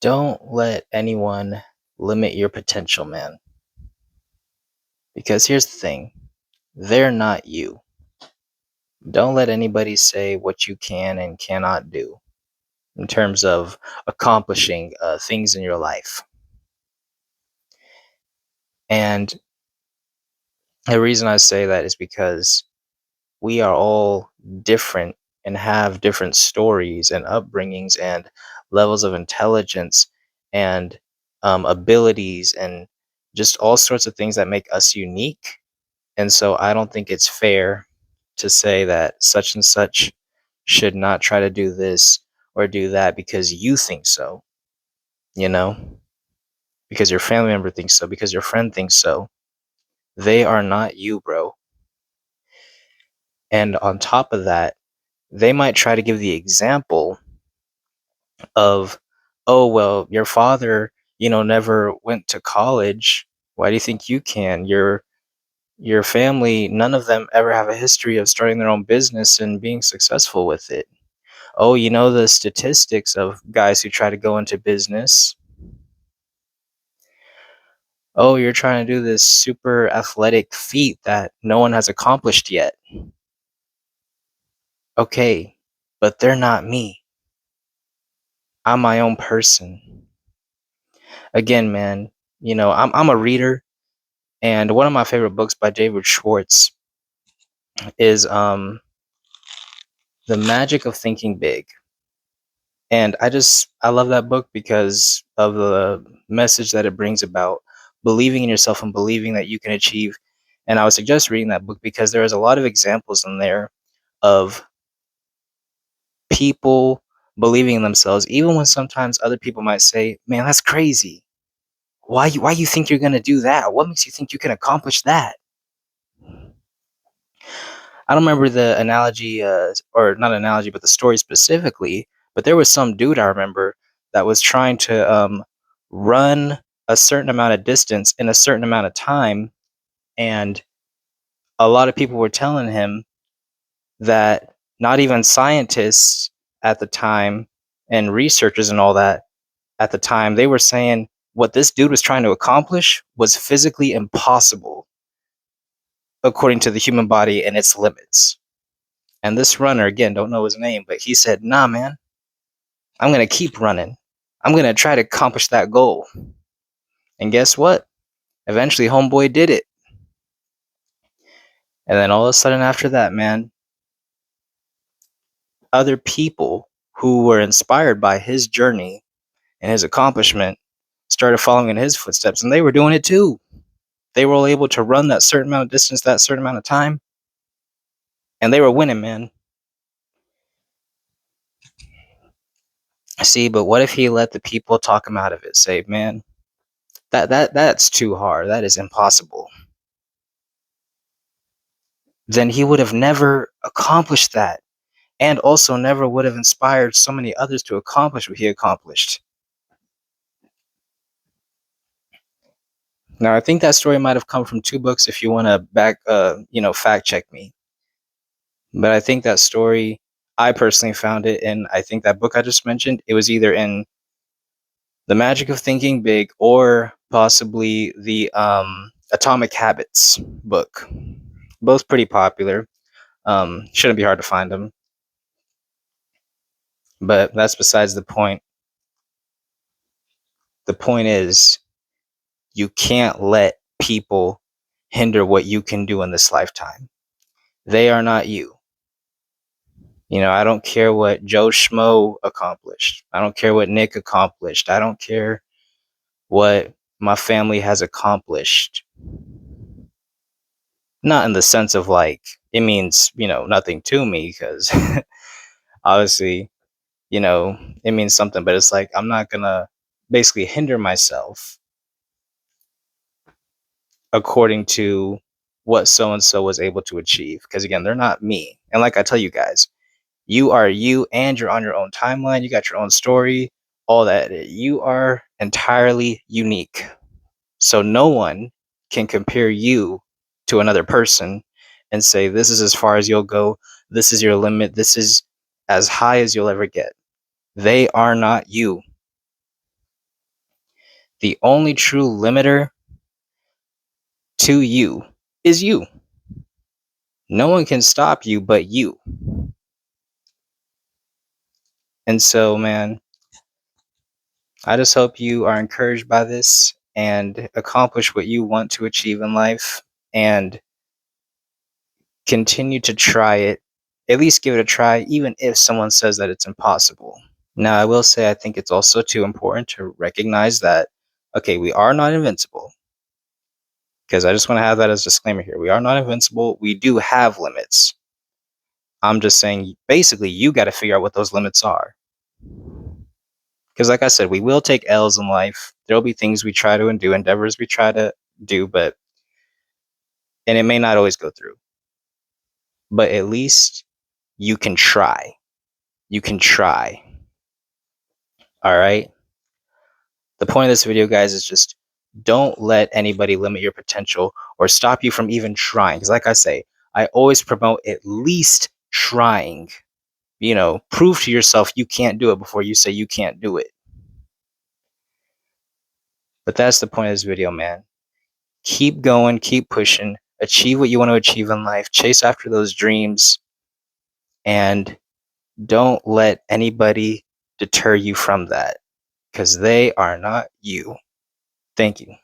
Don't let anyone limit your potential, man. Because here's the thing, they're not you. Don't let anybody say what you can and cannot do in terms of accomplishing things in your life. And the reason I say that is because we are all different and have different stories and upbringings and levels of intelligence and abilities and just all sorts of things that make us unique. And so I don't think it's fair to say that such and such should not try to do this or do that because you think so, you know, because your family member thinks so, because your friend thinks so. They are not you, bro. And on top of that, they might try to give the example of, oh, well, your father, never went to college. Why do you think you can? Your family, none of them ever have a history of starting their own business and being successful with it. Oh, you know the statistics of guys who try to go into business. Oh, you're trying to do this super athletic feat that no one has accomplished yet. Okay, but they're not me. I'm my own person. Again, man, I'm a reader, and one of my favorite books by David Schwartz is The Magic of Thinking Big. And I love that book because of the message that it brings about believing in yourself and believing that you can achieve. And I would suggest reading that book because there is a lot of examples in there of people believing in themselves, even when sometimes other people might say, "Man, that's crazy. Why you think you're gonna do that? What makes you think you can accomplish that?" I don't remember the analogy, or not analogy, but the story specifically. But there was some dude I remember that was trying to run a certain amount of distance in a certain amount of time, and a lot of people were telling him that not even scientists at the time and researchers and all that at the time, they were saying what this dude was trying to accomplish was physically impossible according to the human body and its limits. And this runner, again, don't know his name, but he said, "Nah, man, I'm going to keep running. I'm going to try to accomplish that goal." And guess what? Eventually, homeboy did it. And then all of a sudden, after that, man, other people who were inspired by his journey and his accomplishment started following in his footsteps, and they were doing it too. They were all able to run that certain amount of distance, that certain amount of time, and they were winning, man. See, but what if he let the people talk him out of it? Say, "Man, that's too hard. That is impossible." Then he would have never accomplished that, and also never would have inspired so many others to accomplish what he accomplished. Now, I think that story might have come from two books. If you want to fact check me, but I think that story, I personally found it in, I think that book I just mentioned. It was either in The Magic of Thinking Big or possibly the Atomic Habits book. Both pretty popular. Shouldn't be hard to find them, but that's besides the point. The point is, you can't let people hinder what you can do in this lifetime. They are not you. I don't care what Joe Schmo accomplished. I don't care what Nick accomplished. I don't care what my family has accomplished. Not in the sense of like, it means, nothing to me because obviously, it means something, but it's like, I'm not going to basically hinder myself according to what so and so was able to achieve. Because again, they're not me. And like I tell you guys, you are you and you're on your own timeline. You got your own story, all that. You are entirely unique. So no one can compare you to another person and say, this is as far as you'll go. This is your limit. This is as high as you'll ever get. They are not you. The only true limiter to you is you. No one can stop you but you. And so, man, I just hope you are encouraged by this and accomplish what you want to achieve in life and continue to try it. At least give it a try, even if someone says that it's impossible. Now, I will say I think it's also too important to recognize that, okay, we are not invincible. Because I just want to have that as a disclaimer here. We are not invincible. We do have limits. I'm just saying, basically, you got to figure out what those limits are. Because, like I said, we will take L's in life. There'll be things we try to do, endeavors we try to do, and it may not always go through. But at least you can try. You can try. All right. The point of this video, guys, is just don't let anybody limit your potential or stop you from even trying. Because, like I say, I always promote at least trying. Prove to yourself you can't do it before you say you can't do it. But that's the point of this video, man. Keep going, keep pushing, achieve what you want to achieve in life, chase after those dreams, and don't let anybody deter you from that because they are not you. Thank you.